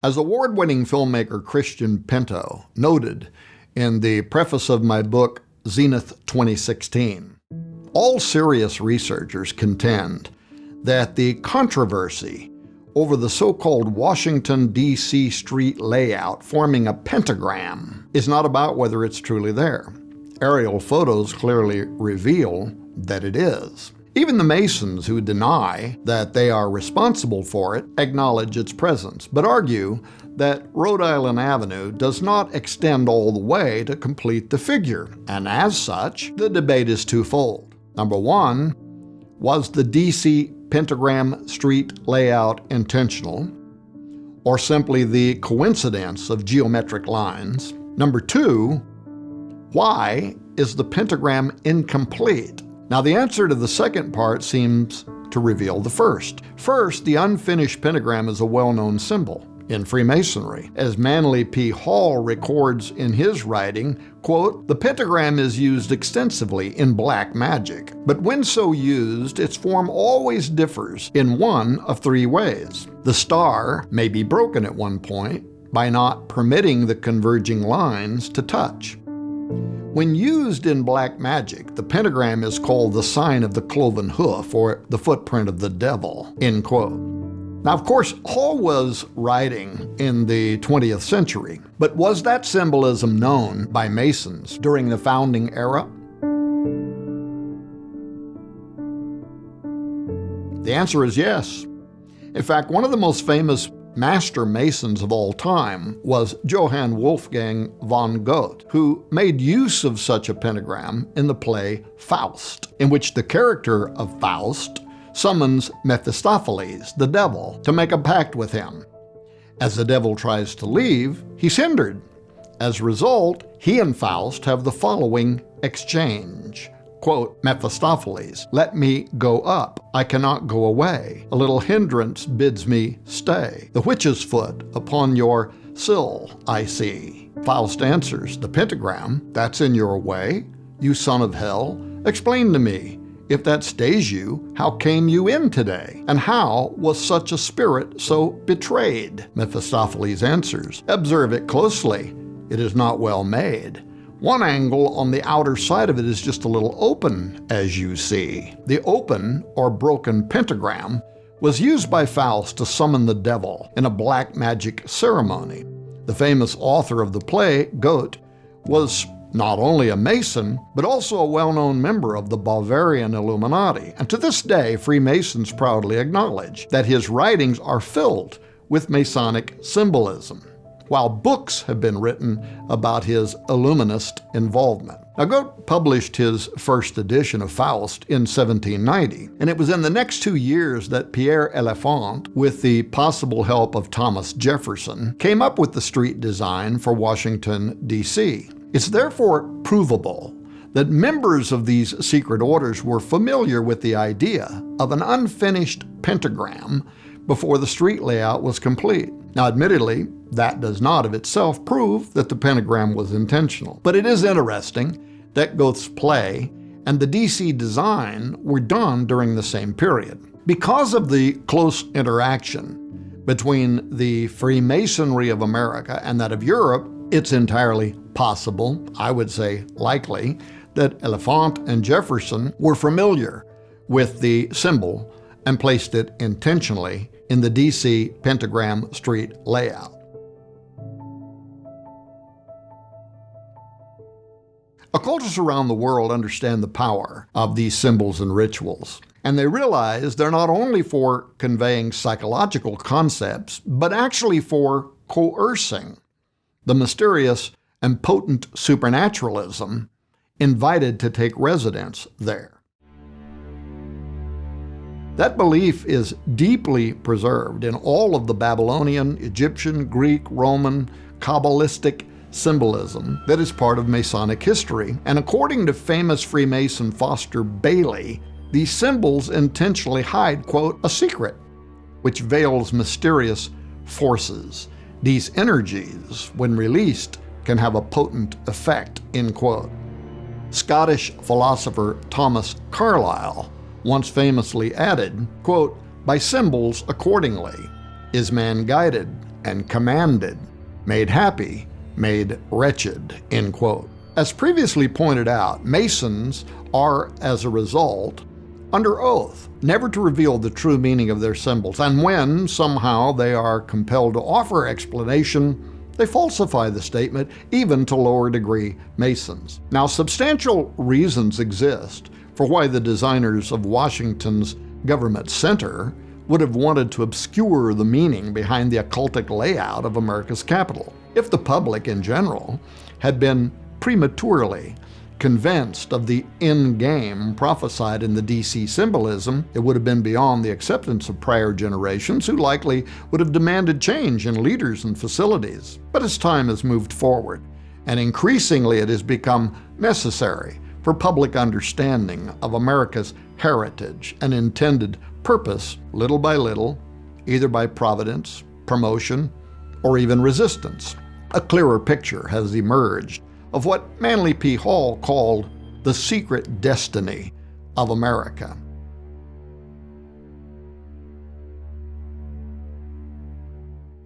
As award-winning filmmaker Christian Pinto noted in the preface of my book, Zenith 2016, all serious researchers contend that the controversy over the so-called Washington, D.C. street layout forming a pentagram is not about whether it's truly there. Aerial photos clearly reveal that it is. Even the Masons who deny that they are responsible for it acknowledge its presence, but argue that Rhode Island Avenue does not extend all the way to complete the figure, and as such, the debate is twofold. Number one, was the D.C. pentagram street layout intentional, or simply the coincidence of geometric lines? Number two, why is the pentagram incomplete? Now, the answer to the second part seems to reveal the first. First, the unfinished pentagram is a well-known symbol in Freemasonry. As Manly P. Hall records in his writing, quote, "The pentagram is used extensively in black magic, but when so used, its form always differs in one of three ways. The star may be broken at one point by not permitting the converging lines to touch. When used in black magic, the pentagram is called the sign of the cloven hoof or the footprint of the devil," end quote. Now, of course, Hall was writing in the 20th century, but was that symbolism known by Masons during the founding era? The answer is yes. In fact, one of the most famous master Masons of all time was Johann Wolfgang von Goethe, who made use of such a pentagram in the play Faust, in which the character of Faust summons Mephistopheles, the devil, to make a pact with him. As the devil tries to leave, he's hindered. As a result, he and Faust have the following exchange. Quote, "Mephistopheles, let me go up. I cannot go away. A little hindrance bids me stay. The witch's foot upon your sill I see." Faust answers, "The pentagram, that's in your way? You son of hell, explain to me. If that stays you, how came you in today? And how was such a spirit so betrayed?" Mephistopheles answers, "Observe it closely. It is not well made. One angle on the outer side of it is just a little open, as you see." The open or broken pentagram was used by Faust to summon the devil in a black magic ceremony. The famous author of the play, Goethe, was not only a Mason, but also a well-known member of the Bavarian Illuminati. And to this day, Freemasons proudly acknowledge that his writings are filled with Masonic symbolism, while books have been written about his Illuminist involvement. Now, Goethe published his first edition of Faust in 1790, and it was in the next 2 years that Pierre Elephant, with the possible help of Thomas Jefferson, came up with the street design for Washington, D.C. It's therefore provable that members of these secret orders were familiar with the idea of an unfinished pentagram before the street layout was complete. Now, admittedly, that does not of itself prove that the pentagram was intentional. But it is interesting that Goethe's play and the DC design were done during the same period. Because of the close interaction between the Freemasonry of America and that of Europe, it's entirely possible, I would say likely, that Elephant and Jefferson were familiar with the symbol and placed it intentionally in the DC pentagram street layout. Occultists around the world understand the power of these symbols and rituals, and they realize they're not only for conveying psychological concepts, but actually for coercing the mysterious and potent supernaturalism invited to take residence there. That belief is deeply preserved in all of the Babylonian, Egyptian, Greek, Roman, Kabbalistic symbolism that is part of Masonic history. And according to famous Freemason Foster Bailey, these symbols intentionally hide, quote, a secret, which veils mysterious forces. These energies, when released, can have a potent effect, end quote. Scottish philosopher Thomas Carlyle once famously added, quote, by symbols accordingly is man guided and commanded, made happy, made wretched, end quote. As previously pointed out, Masons are, as a result, under oath, never to reveal the true meaning of their symbols, and when somehow they are compelled to offer explanation, they falsify the statement, even to lower degree Masons. Now, substantial reasons exist for why the designers of Washington's government center would have wanted to obscure the meaning behind the occultic layout of America's capital. If the public in general had been prematurely convinced of the end game prophesied in the DC symbolism, it would have been beyond the acceptance of prior generations who likely would have demanded change in leaders and facilities. But as time has moved forward, and increasingly it has become necessary for public understanding of America's heritage and intended purpose, little by little, either by providence, promotion, or even resistance, a clearer picture has emerged of what Manly P. Hall called the secret destiny of America.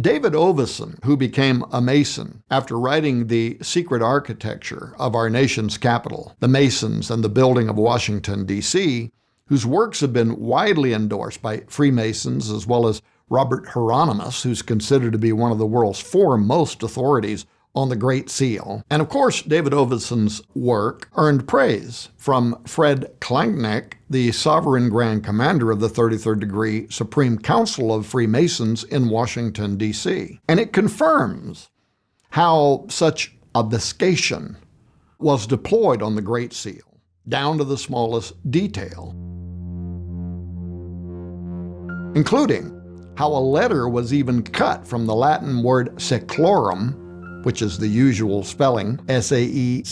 David Oveson, who became a Mason after writing The Secret Architecture of Our Nation's Capital, The Masons and the Building of Washington, D.C., whose works have been widely endorsed by Freemasons as well as Robert Hieronymus, who's considered to be one of the world's foremost authorities on the Great Seal. And of course, David Oveson's work earned praise from Fred Klangneck, the Sovereign Grand Commander of the 33rd Degree Supreme Council of Freemasons in Washington, D.C. And it confirms how such obfuscation was deployed on the Great Seal, down to the smallest detail, including how a letter was even cut from the Latin word seclorum, which is the usual spelling, S-A-E-C-L-O-R-U-M,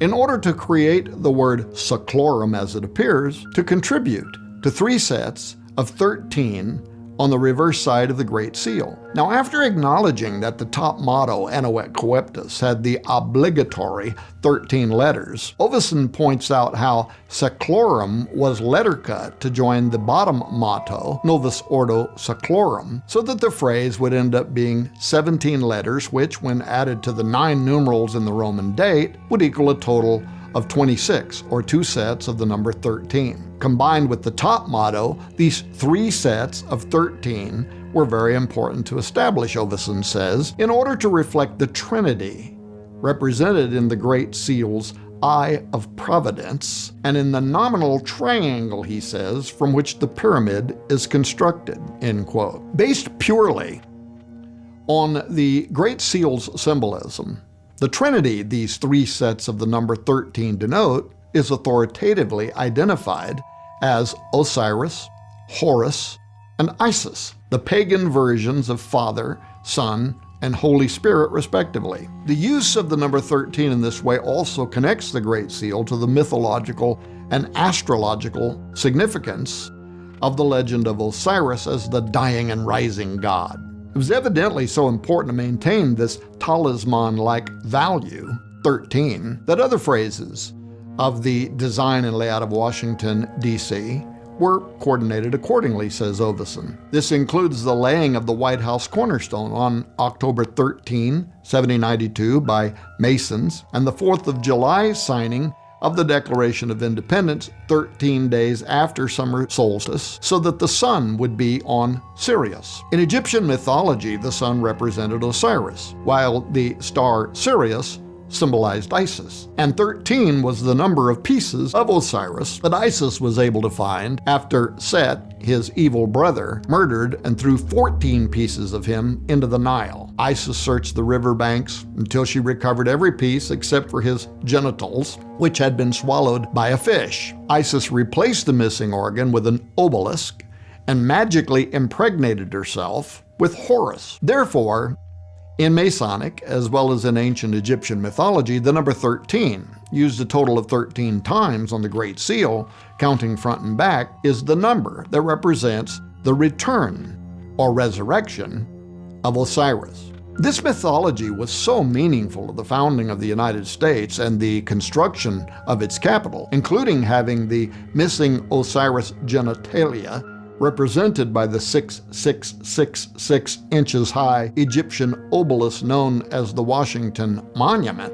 in order to create the word seclorum as it appears, to contribute to 3 sets of 13 on the reverse side of the Great Seal. Now, after acknowledging that the top motto, Annuet Coeptus, had the obligatory 13 letters, Oveson points out how seclorum was letter cut to join the bottom motto, Novus Ordo Seclorum, so that the phrase would end up being 17 letters, which, when added to the 9 numerals in the Roman date, would equal a total of 26, or 2 sets of the number 13. Combined with the top motto, these 3 sets of 13 were very important to establish, Oveson says, in order to reflect the Trinity, represented in the Great Seal's Eye of Providence, and in the nominal triangle, he says, from which the pyramid is constructed, end quote. Based purely on the Great Seal's symbolism, the Trinity these 3 sets of the number 13 denote is authoritatively identified as Osiris, Horus, and Isis, the pagan versions of Father, Son, and Holy Spirit, respectively. The use of the number 13 in this way also connects the Great Seal to the mythological and astrological significance of the legend of Osiris as the dying and rising god. It was evidently so important to maintain this talisman-like value, 13, that other phrases of the design and layout of Washington, D.C. were coordinated accordingly, says Oveson. This includes the laying of the White House cornerstone on October 13, 1792 by Masons, and the 4th of July signing of the Declaration of Independence 13 days after summer solstice, so that the sun would be on Sirius. In Egyptian mythology, the sun represented Osiris, while the star Sirius symbolized Isis, and 13 was the number of pieces of Osiris that Isis was able to find after Set, his evil brother, murdered and threw 14 pieces of him into the Nile. Isis searched the riverbanks until she recovered every piece except for his genitals, which had been swallowed by a fish. Isis replaced the missing organ with an obelisk and magically impregnated herself with Horus. Therefore, in Masonic, as well as in ancient Egyptian mythology, the number 13, used a total of 13 times on the Great Seal, counting front and back, is the number that represents the return, or resurrection, of Osiris. This mythology was so meaningful to the founding of the United States and the construction of its capital, including having the missing Osiris genitalia represented by the 6,666 inches high Egyptian obelisk known as the Washington Monument,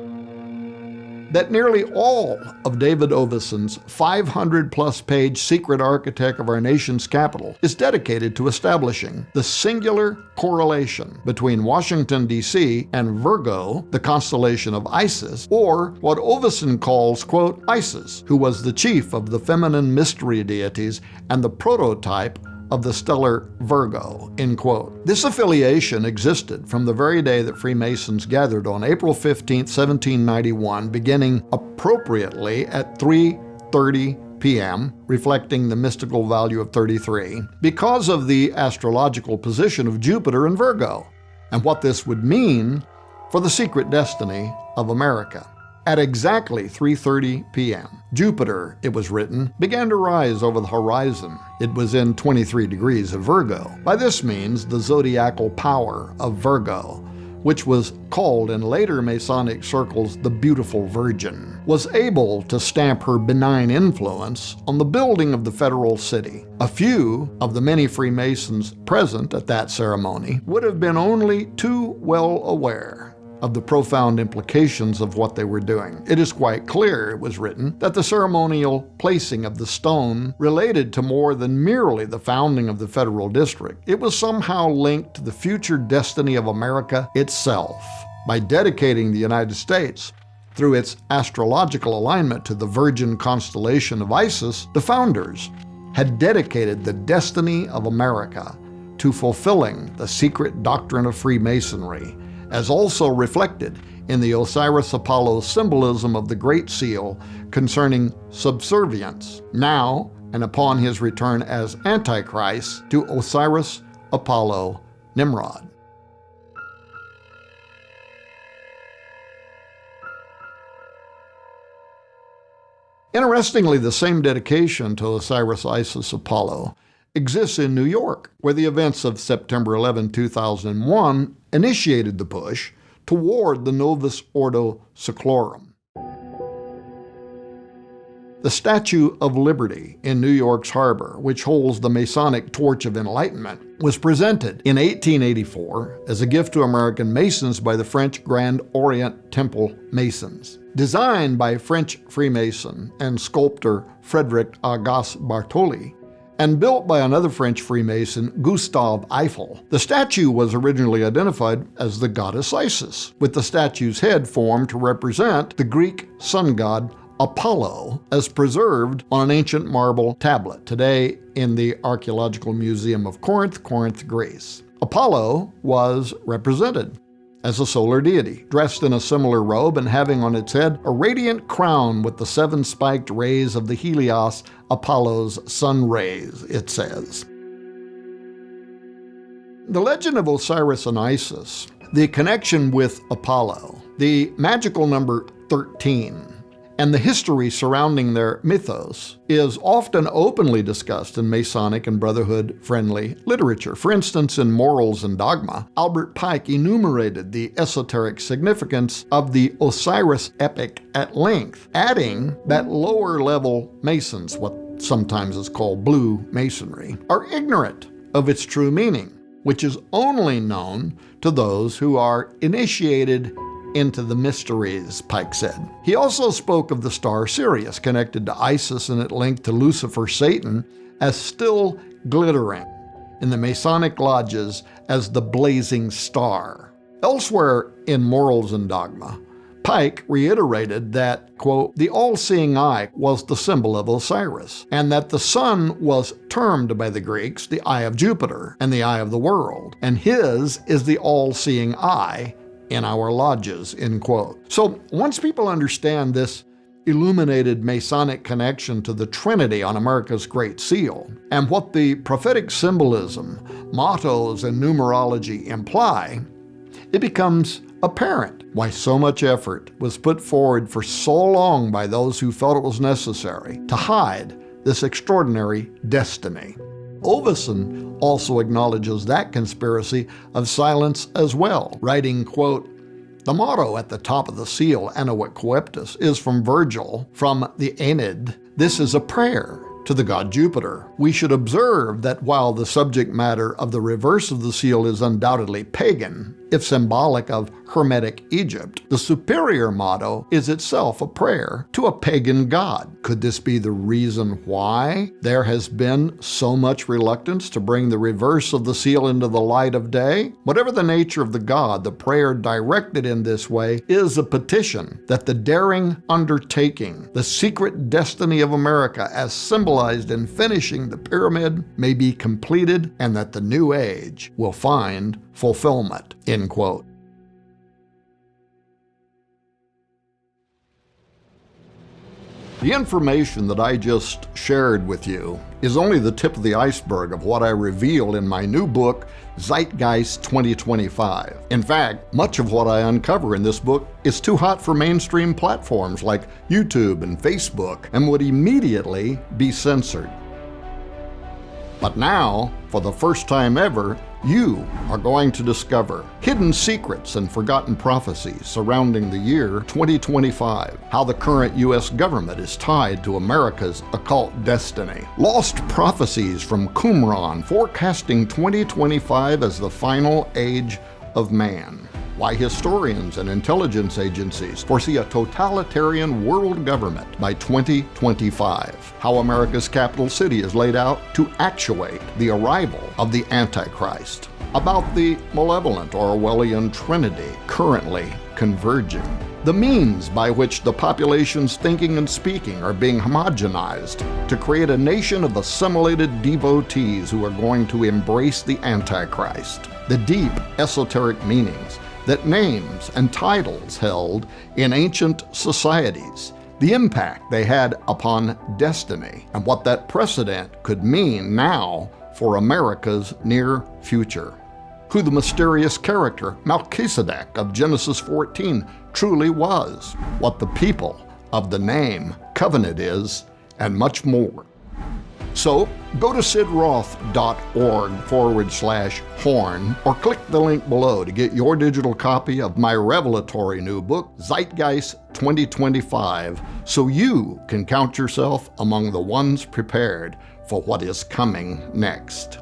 that nearly all of David Oveson's 500-plus page Secret Architect of Our Nation's Capital is dedicated to establishing the singular correlation between Washington, D.C. and Virgo, the constellation of Isis, or what Oveson calls, quote, Isis, who was the chief of the feminine mystery deities and the prototype of the stellar Virgo, end quote. This affiliation existed from the very day that Freemasons gathered on April 15, 1791, beginning appropriately at 3:30 p.m., reflecting the mystical value of 33, because of the astrological position of Jupiter in Virgo, and what this would mean for the secret destiny of America. At exactly 3:30 p.m., Jupiter, it was written, began to rise over the horizon. It was in 23 degrees of Virgo. By this means, the zodiacal power of Virgo, which was called in later Masonic circles the Beautiful Virgin, was able to stamp her benign influence on the building of the federal city. A few of the many Freemasons present at that ceremony would have been only too well aware of the profound implications of what they were doing. It is quite clear, it was written, that the ceremonial placing of the stone related to more than merely the founding of the federal district. It was somehow linked to the future destiny of America itself. By dedicating the United States through its astrological alignment to the Virgin constellation of Isis, the founders had dedicated the destiny of America to fulfilling the secret doctrine of Freemasonry, as also reflected in the Osiris-Apollo symbolism of the Great Seal concerning subservience, now and upon his return as Antichrist, to Osiris, Apollo, Nimrod. Interestingly, the same dedication to Osiris, Isis, Apollo exists in New York, where the events of September 11, 2001 initiated the push toward the Novus Ordo Seclorum. The Statue of Liberty in New York's harbor, which holds the Masonic Torch of Enlightenment, was presented in 1884 as a gift to American Masons by the French Grand Orient Temple Masons. Designed by French Freemason and sculptor Frederic Auguste Bartholdi, and built by another French Freemason, Gustave Eiffel, the statue was originally identified as the goddess Isis, with the statue's head formed to represent the Greek sun god Apollo, as preserved on an ancient marble tablet, today in the Archaeological Museum of Corinth, Greece. Apollo was represented as a solar deity, dressed in a similar robe and having on its head a radiant crown with the 7 spiked rays of the Helios, Apollo's sun rays, it says. The legend of Osiris and Isis, the connection with Apollo, the magical number 13, and the history surrounding their mythos is often openly discussed in Masonic and Brotherhood-friendly literature. For instance, in Morals and Dogma, Albert Pike enumerated the esoteric significance of the Osiris epic at length, adding that lower-level Masons, what sometimes is called blue Masonry, are ignorant of its true meaning, which is only known to those who are initiated into the mysteries, Pike said. He also spoke of the star Sirius, connected to Isis and it linked to Lucifer, Satan, as still glittering in the Masonic lodges as the blazing star. Elsewhere in Morals and Dogma, Pike reiterated that, quote, the all-seeing eye was the symbol of Osiris, and that the sun was termed by the Greeks the eye of Jupiter and the eye of the world, and his is the all-seeing eye in our lodges, end quote. So once people understand this illuminated Masonic connection to the Trinity on America's Great Seal, and what the prophetic symbolism, mottos, and numerology imply, it becomes apparent why so much effort was put forward for so long by those who felt it was necessary to hide this extraordinary destiny. Oveson also acknowledges that conspiracy of silence as well, writing, quote, the motto at the top of the seal, Annuit Coeptus, is from Virgil, from the Aeneid. This is a prayer to the god Jupiter. We should observe that while the subject matter of the reverse of the seal is undoubtedly pagan, if symbolic of Hermetic Egypt, the superior motto is itself a prayer to a pagan god. Could this be the reason why there has been so much reluctance to bring the reverse of the seal into the light of day? Whatever the nature of the god, the prayer directed in this way is a petition that the daring undertaking, the secret destiny of America as symbolized in finishing the pyramid, may be completed and that the new age will find fulfillment. End quote. The information that I just shared with you is only the tip of the iceberg of what I reveal in my new book, Zeitgeist 2025. In fact, much of what I uncover in this book is too hot for mainstream platforms like YouTube and Facebook and would immediately be censored. But now, for the first time ever, you are going to discover hidden secrets and forgotten prophecies surrounding the year 2025, how the current U.S. government is tied to America's occult destiny, lost prophecies from Qumran forecasting 2025 as the final age of man, why historians and intelligence agencies foresee a totalitarian world government by 2025, how America's capital city is laid out to actuate the arrival of the Antichrist, about the malevolent Orwellian trinity currently converging, the means by which the population's thinking and speaking are being homogenized to create a nation of assimilated devotees who are going to embrace the Antichrist, the deep esoteric meanings that names and titles held in ancient societies, the impact they had upon destiny, and what that precedent could mean now for America's near future. Who the mysterious character Melchizedek of Genesis 14 truly was, what the people of the name covenant is, and much more. So go to sidroth.org/horn or click the link below to get your digital copy of my revelatory new book, Zeitgeist 2025, so you can count yourself among the ones prepared for what is coming next.